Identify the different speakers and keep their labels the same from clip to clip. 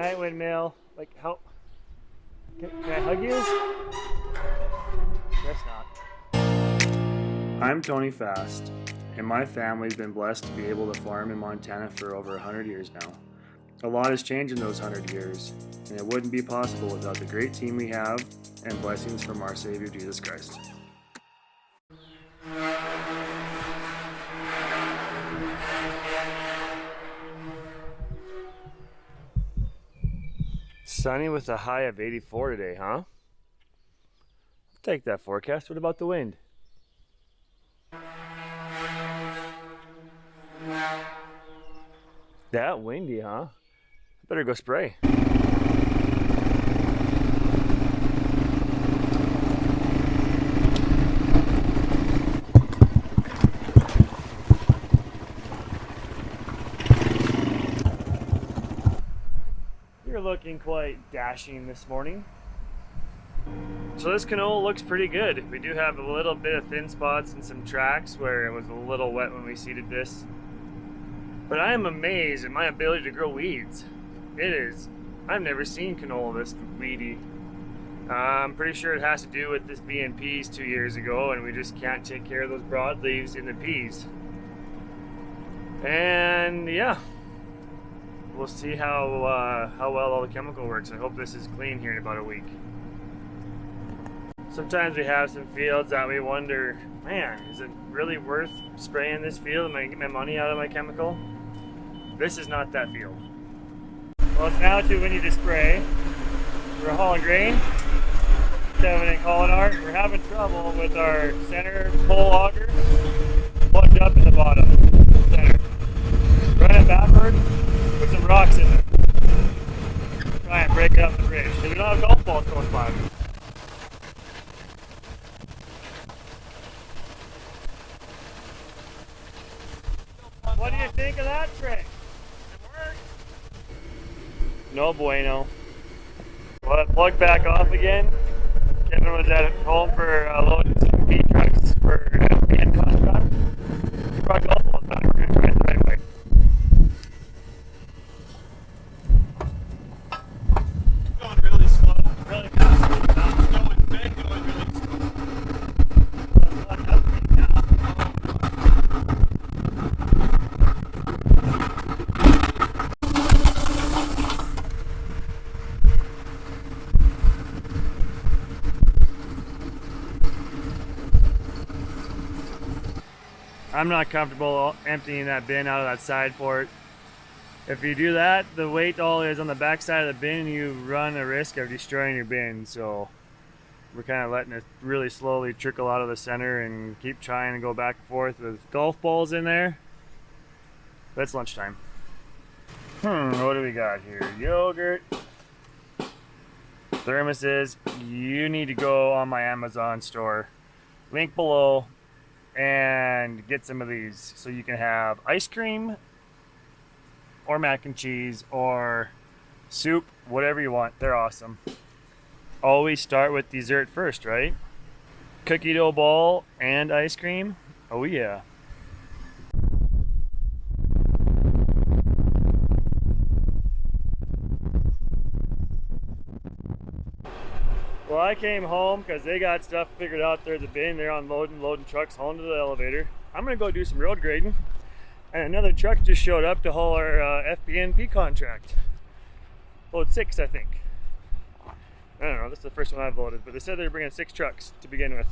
Speaker 1: Hi, windmill. Like, how? Can I hug you? Guess not. I'm Tony Fast, and my family's been blessed to be able to farm in Montana for over 100 years now. A lot has changed in those 100 years, and it wouldn't be possible without the great team we have and blessings from our Savior Jesus Christ. Sunny with a high of 84 today, huh? I'll take that forecast. What about the wind? That windy, huh? I better go spray. You're looking quite dashing this morning. So this canola looks pretty good. We do have a little bit of thin spots and some tracks where it was a little wet when we seeded this. But I am amazed at my ability to grow weeds. It is. I've never seen canola this weedy. I'm pretty sure it has to do with this being peas 2 years ago, and we just can't take care of those broadleaves in the peas. And yeah, we'll see how well all the chemical works. I hope this is clean here in about a week. Sometimes we have some fields that we wonder, man, is it really worth spraying this field? Am I getting my money out of my chemical? This is not that field. Well, it's now too windy to spray. We're hauling grain. Kevin and Colin are. We're having trouble with our center pole augers. Plugged up in the bottom center. Run it backwards. Put some rocks in there. Try and break it up the bridge. We don't have golf balls close by. What do you think of that trick? It worked. No bueno. Well, plug back off again. Kevin was at home for loading some feed trucks for an FBN contract. He brought golf balls back. We're going to try it the right way.
Speaker 2: Going really slow.
Speaker 1: Really fast.
Speaker 2: Going big, going really slow.
Speaker 1: That's what happened now. I'm not comfortable emptying that bin out of that side port. If you do that, the weight all is on the back side of the bin, you run a risk of destroying your bin. So we're kind of letting it really slowly trickle out of the center and keep trying to go back and forth with golf balls in there. But it's lunchtime. What do we got here? Yogurt, thermoses. You need to go on my Amazon store, link below, and get some of these so you can have ice cream or mac and cheese or soup, whatever you want. They're awesome. Always start with dessert first, right? Cookie dough ball and ice cream. Oh yeah. Well, I came home because they got stuff figured out there at the bin. They're unloading trucks home to the elevator. I'm gonna go do some road grading. And another truck just showed up to haul our FBN contract. Load 6, I think. I don't know, this is the first one I've loaded, but they said they were bringing 6 trucks to begin with.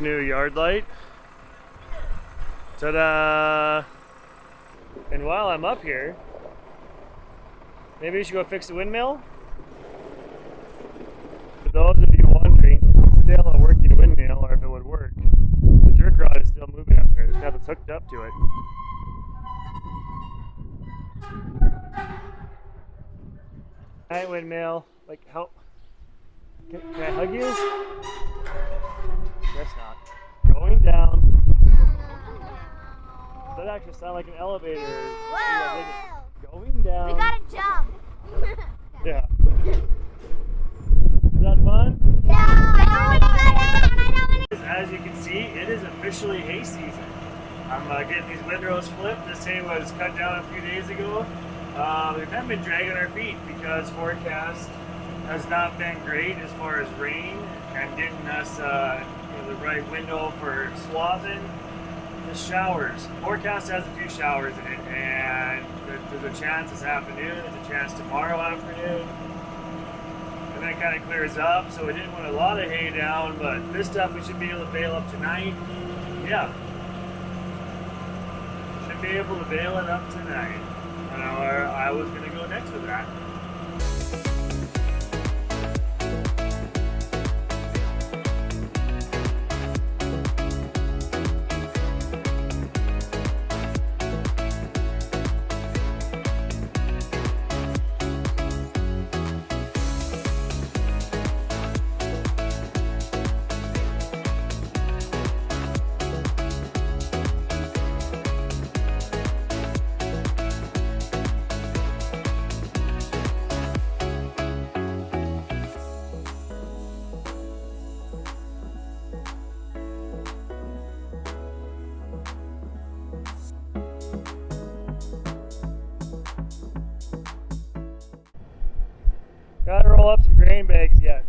Speaker 1: New yard light. Ta-da! And while I'm up here, maybe we should go fix the windmill. For those of you to it. Night windmill. Like, how? Can I hug you? Guess not. Going down. That actually sounded like an elevator.
Speaker 3: Whoa!
Speaker 1: Going down.
Speaker 3: We gotta jump.
Speaker 1: Yeah. Is that fun?
Speaker 3: Yeah!
Speaker 1: As you can see, it is officially hay season. I'm getting these windrows flipped. This hay was cut down a few days ago. We haven't been dragging our feet because forecast has not been great as far as rain and getting us the right window for swathing. The showers. Forecast has a few showers in it, and there's a chance this afternoon, there's a chance tomorrow afternoon. And then it kind of clears up, so we didn't want a lot of hay down, but this stuff we should be able to bale up tonight. Yeah. Should be able to bale it up tonight. And I was going to go next with that. Gotta roll up some grain bags yet.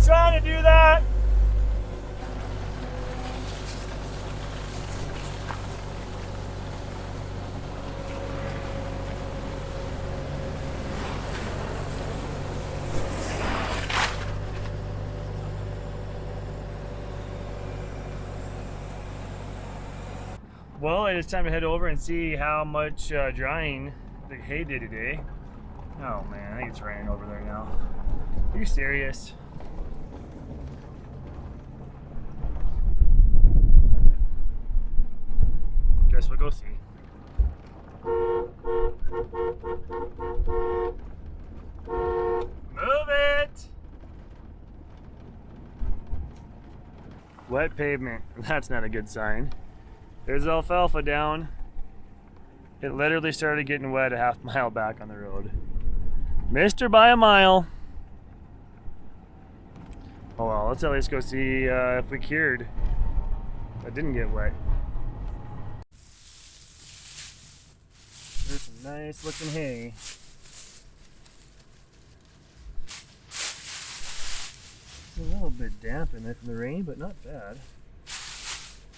Speaker 1: Trying to do that. Well, it is time to head over and see how much drying the hay did today. Oh man, I think it's raining over there now. Are you serious? Guess we'll go see. Move it! Wet pavement. That's not a good sign. There's alfalfa down. It literally started getting wet a half mile back on the road. Missed her by a mile. Oh well, let's at least go see if we cured. That didn't get wet. There's some nice looking hay. It's a little bit damp in there from the rain, but not bad.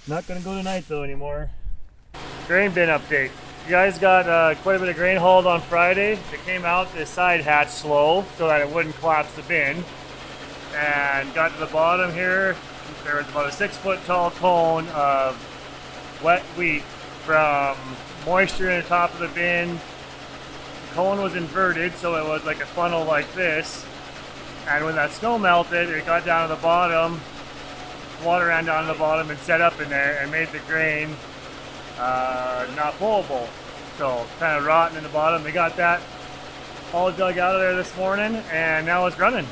Speaker 1: Not gonna go tonight though anymore. Grain bin update. You guys got quite a bit of grain hauled on Friday. It came out the side hatch slow so that it wouldn't collapse the bin. And got to the bottom here. There was about a 6-foot tall cone of wet wheat from moisture in the top of the bin. The cone was inverted, so it was like a funnel like this. And when that snow melted, it got down to the bottom. Water ran down to the bottom and set up in there and made the grain not pullable. So kind of rotten in the bottom. They got that all dug out of there this morning and now it's running.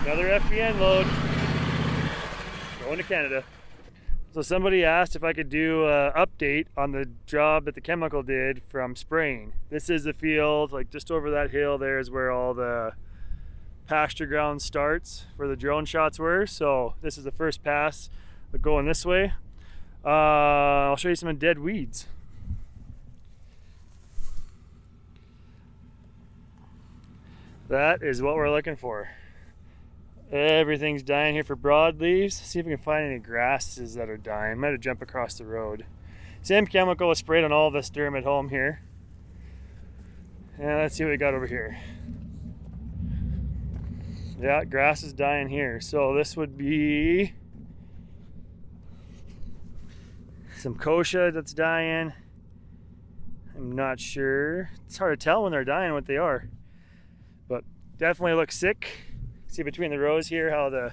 Speaker 1: Another FBN load going to Canada. So somebody asked if I could do an update on the job that the chemical did from spraying. This is the field, like just over that hill there is where all the pasture ground starts, where the drone shots were. So this is the first pass going this way. I'll show you some dead weeds. That is what we're looking for. Everything's dying here for broadleaves. See if we can find any grasses that are dying. Might have jumped across the road. Same chemical was sprayed on all this durum at home here. And let's see what we got over here. Yeah, grass is dying here. So this would be some kochia that's dying. I'm not sure. It's hard to tell when they're dying what they are. But definitely look sick. See between the rows here how the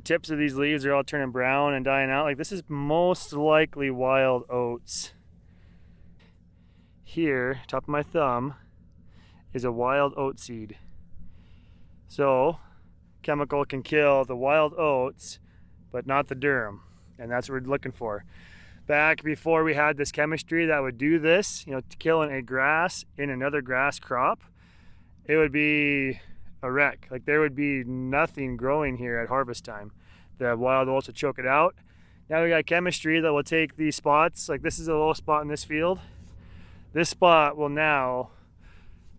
Speaker 1: tips of these leaves are all turning brown and dying out. Like this is most likely wild oats. Here, top of my thumb, is a wild oat seed. So, chemical can kill the wild oats, but not the durum. And that's what we're looking for. Back before we had this chemistry that would do this, you know, killing a grass in another grass crop, it would be a wreck. Like there would be nothing growing here at harvest time. The wild oats would choke it out. Now we got chemistry that will take these spots, like this is a low spot in this field. This spot will now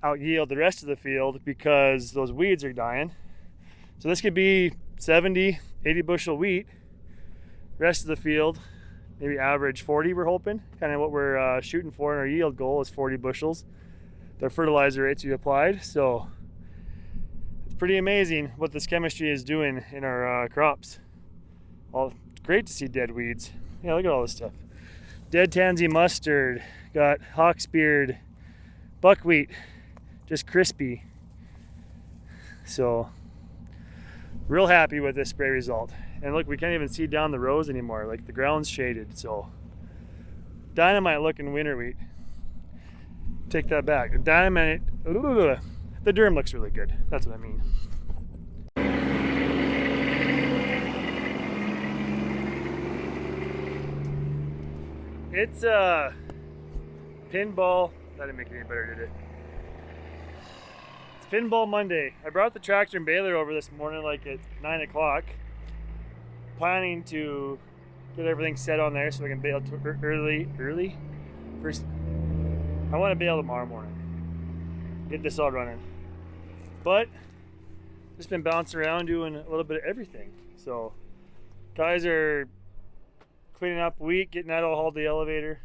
Speaker 1: out yield the rest of the field because those weeds are dying. So this could be 70, 80 bushel wheat. Rest of the field, maybe average 40 we're hoping. Kind of what we're shooting for in our yield goal is 40 bushels. The fertilizer rates we applied. So pretty amazing what this chemistry is doing in our crops. Well, great to see dead weeds. Yeah, look at all this stuff. Dead tansy mustard, got hawksbeard, buckwheat, just crispy. So, real happy with this spray result. And look, we can't even see down the rows anymore. Like the ground's shaded, so. Dynamite looking winter wheat. Take that back. Dynamite, ooh. The durum looks really good. That's what I mean. It's pinball. That didn't make it any better, did it? It's Pinball Monday. I brought the tractor and baler over this morning like at 9 o'clock. Planning to get everything set on there so I can bale early. First, I want to bale tomorrow morning. Get this all running. But just been bouncing around doing a little bit of everything. So guys are cleaning up wheat, getting that all hauled to the elevator,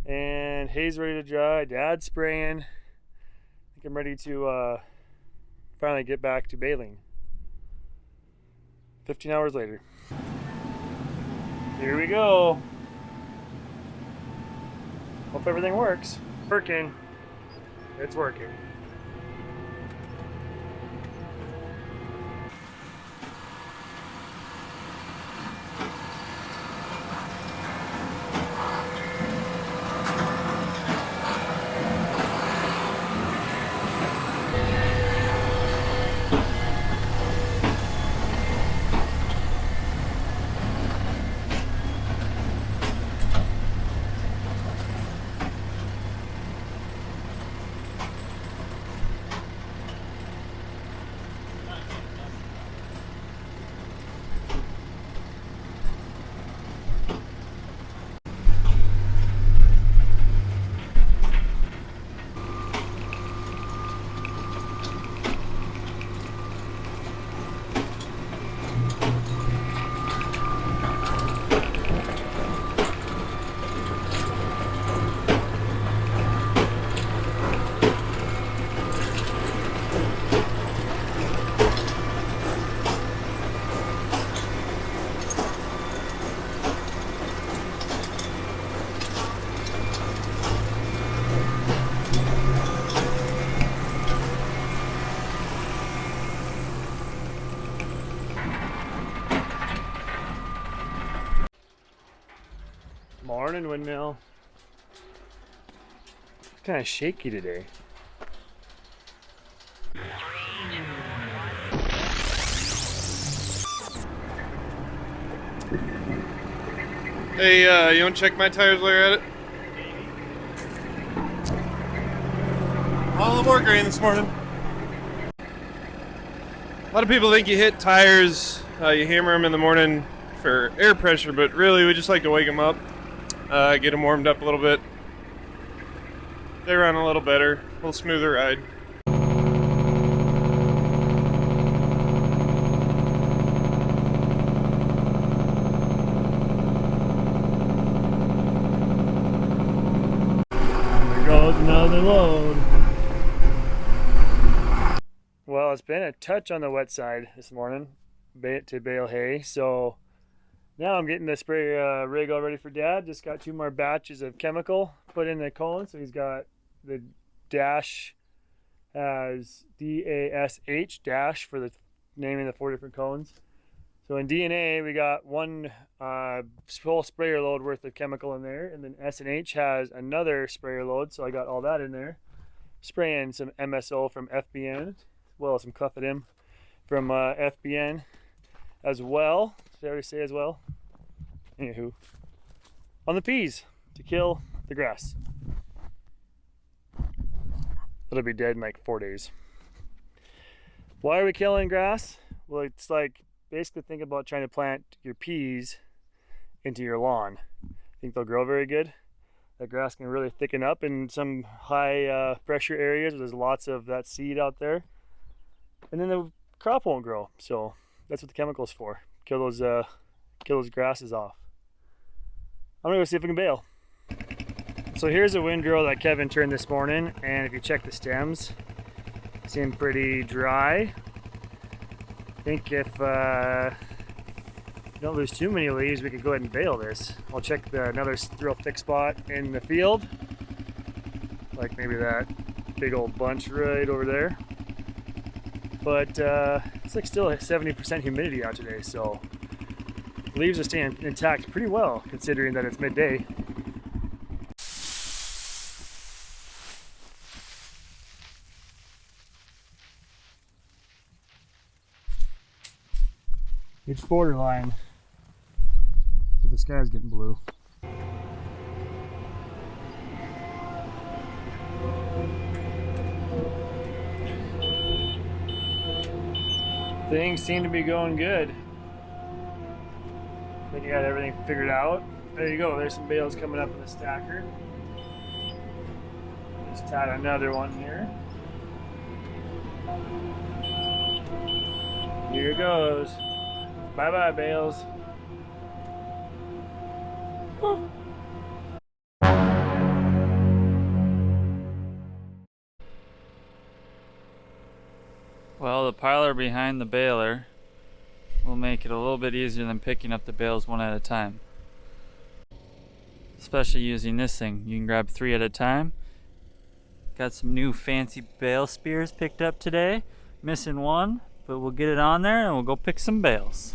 Speaker 1: and hay's ready to dry. Dad's spraying. I think I'm ready to finally get back to baling. 15 hours later. Here we go. Hope everything works. Working. It's working. Morning, windmill. It's kind of shaky today.
Speaker 4: Hey, you want to check my tires while you're at it? All more grain this morning. A lot of people think you hit tires, you hammer them in the morning for air pressure, but really we just like to wake them up, get them warmed up a little bit. They run a little better, a little smoother ride.
Speaker 1: There goes another load. Well, it's been a touch on the wet side this morning to bale hay, so now I'm getting the spray rig all ready for Dad. Just got 2 more batches of chemical put in the cone, so he's got the dash as DASH dash for the naming the 4 different cones. So in DNA we got 1 full sprayer load worth of chemical in there, and then S&H has another sprayer load, so I got all that in there. Spraying some MSO from FBN, as well as some Clefidem from FBN as well. Did I already say as well? Anywho, on the peas to kill the grass. It'll be dead in like 4 days. Why are we killing grass? Well, it's like basically think about trying to plant your peas into your lawn. Think they'll grow very good? That grass can really thicken up in some high pressure areas where there's lots of that seed out there, and then the crop won't grow. So that's what the chemical's for. Kill those grasses off. I'm gonna go see if we can bale. So here's a windrow that Kevin turned this morning, and if you check the stems, seem pretty dry. I think if don't lose too many leaves, we could go ahead and bale this. I'll check another real thick spot in the field, like maybe that big old bunch right over there. But it's like still 70% humidity out today, so leaves are staying intact pretty well considering that it's midday. It's borderline, but the sky's getting blue. Things seem to be going good. Then you got everything figured out. There you go, there's some bales coming up in the stacker. Just tied another one here. Here goes. Bye-bye, bales.
Speaker 5: Well, the piler behind the baler will make it a little bit easier than picking up the bales one at a time. Especially using this thing. You can grab 3 at a time. Got some new fancy bale spears picked up today. Missing one, but we'll get it on there and we'll go pick some bales.